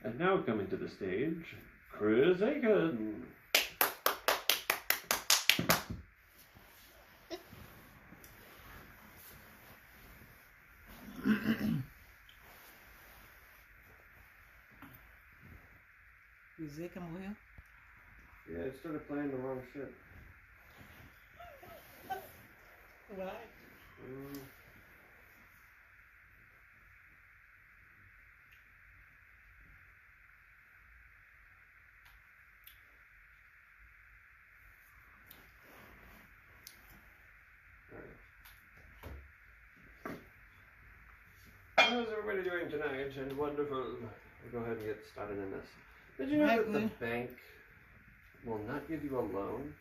And now coming to the stage, Chris Aiken. Chris Aiken morreu? Yeah, it started playing the wrong shit. Why? How's everybody doing tonight? And wonderful. We'll go ahead and get started in this. Did you know that the bank will not give you a loan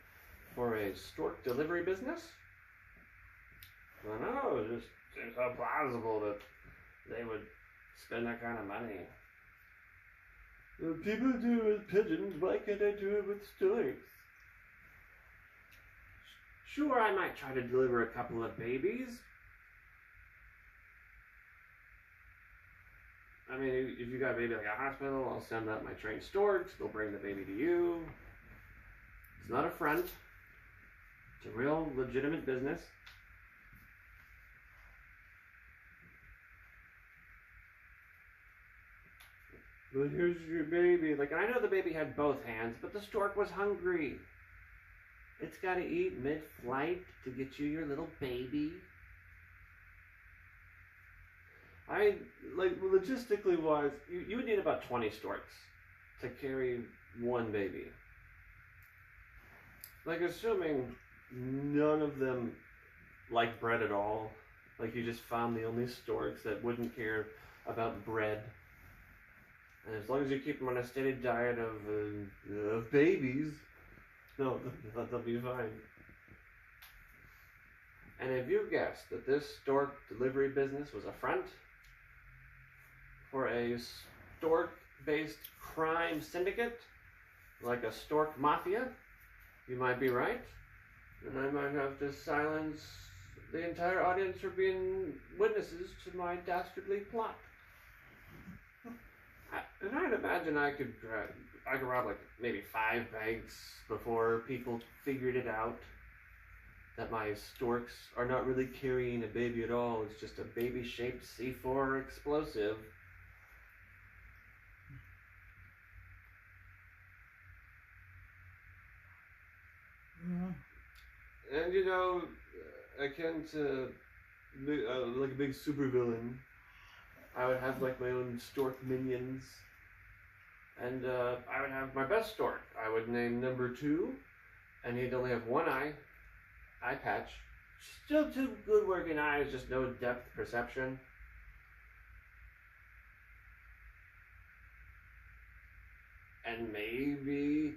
for a stork delivery business? I know, it just seems so plausible that they would spend that kind of money. People do it with pigeons, why can't I do it with storks? Sure, I might try to deliver a couple of babies. I mean, if you got a baby like a hospital, I'll send out my trained storks. They'll bring the baby to you. It's not a front. It's a real legitimate business. But here's your baby. Like, I know the baby had both hands, but the stork was hungry. It's got to eat mid-flight to get you your little baby. Logistically wise, you would need about 20 storks to carry one baby. Like, assuming none of them like bread at all. Like, you just found the only storks that wouldn't care about bread. And as long as you keep them on a steady diet of babies, no, they'll be fine. And if you guessed that this stork delivery business was a front for a stork-based crime syndicate, like a stork mafia, you might be right. And I might have to silence the entire audience for being witnesses to my dastardly plot. And I'd imagine I could rob like maybe 5 banks before people figured it out that my storks are not really carrying a baby at all. It's just a baby-shaped C4 explosive. And you know, akin to like a big supervillain, I would have like my own stork minions, and I would have my best stork. I would name number 2, and he'd only have one eye patch. Still 2 good working eyes, just no depth perception. And maybe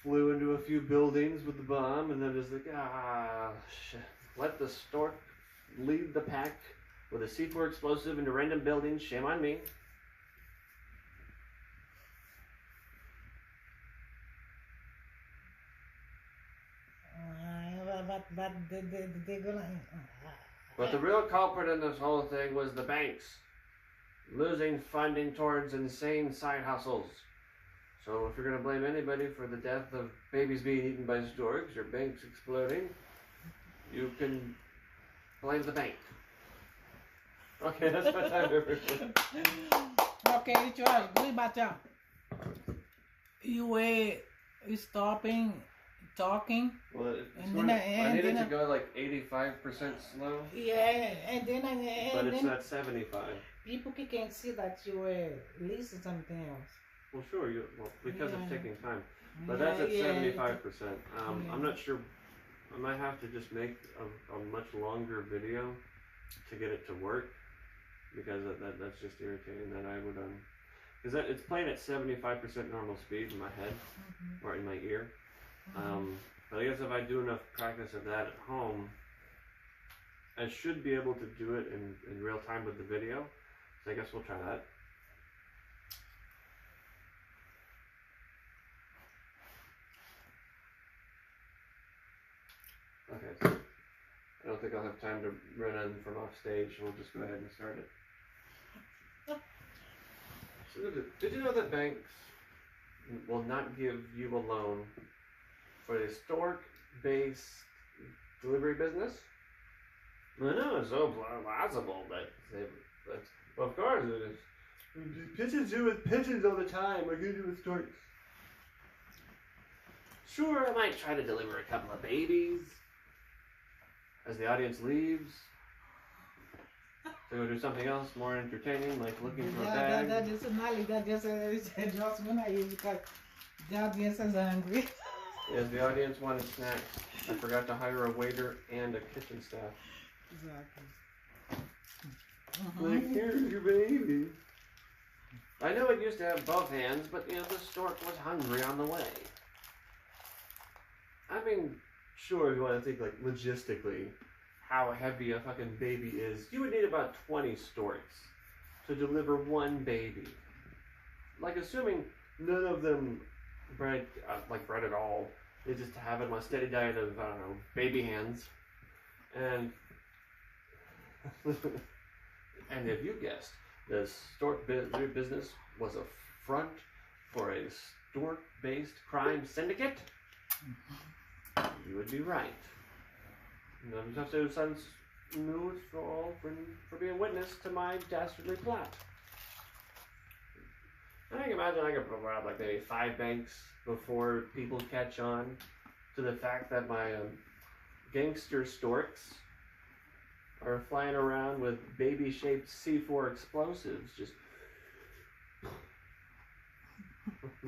flew into a few buildings with the bomb, and then just like, shit. Let the stork lead the pack with a C4 explosive into random buildings. Shame on me. But the real culprit in this whole thing was the banks losing funding towards insane side hustles. So if you're going to blame anybody for the death of babies being eaten by storks or banks exploding, you can blame the bank. Okay, that's my time, everyone. Okay, George, going back down. You were stopping, talking. Well, I needed to go like 85% slow. Yeah, and then but it's not 75. People can see that you were listening to something else. Well, sure, because it's taking time. But that's at 75%. I'm not sure. I might have to just make a much longer video to get it to work, because that's just irritating. That I would because it's playing at 75% normal speed in my head or in my ear. But I guess if I do enough practice of that at home, I should be able to do it in real time with the video. So I guess we'll try that. Okay, so I don't think I'll have time to run in from off stage. We'll just go ahead and start it. Did you know that banks will not give you a loan for a stork-based delivery business? I know it's so plausible, but well, of course it is. Pigeons do with pigeons all the time. What can you do with storks? Sure, I might try to deliver a couple of babies as the audience leaves. To go do something else more entertaining, like looking for a bag. That is not that just adjustment I use because the audience is hungry. Yes, the audience wanted snacks. I forgot to hire a waiter and a kitchen staff. Exactly. Like, here's your baby. I know it used to have both hands, but you know, the stork was hungry on the way. I mean, sure, if you want to think like logistically, how heavy a fucking baby is, you would need about 20 storks to deliver one baby. Like, assuming none of them bred at all, they just have them on a steady diet of, I don't know, baby hands. And and if you guessed the stork business was a front for a stork-based crime syndicate, you would be right. You just have to send smooth for being witness to my dastardly plot. I can imagine I could rob like maybe 5 banks before people catch on to the fact that my gangster storks are flying around with baby-shaped C4 explosives, just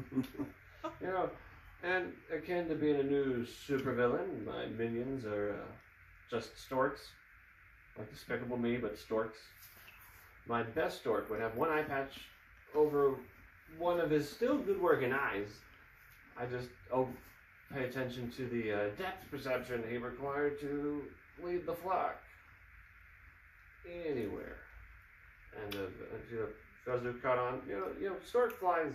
you know. And akin to being a new supervillain, my minions are just storks, like Despicable Me, but storks. My best stork would have one eye patch over one of his still good-working eyes. I just pay attention to the depth perception he required to lead the flock anywhere. And those who caught on, you know, stork flies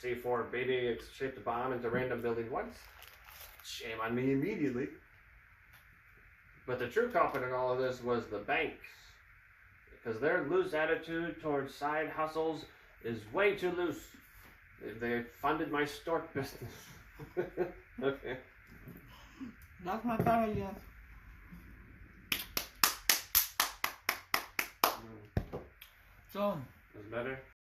C4 baby shaped a bomb into random buildings once. Shame on me immediately. But the true culprit in all of this was the banks, because their loose attitude towards side hustles is way too loose. They funded my stork business. Okay. That's my time, yeah. So. Is better?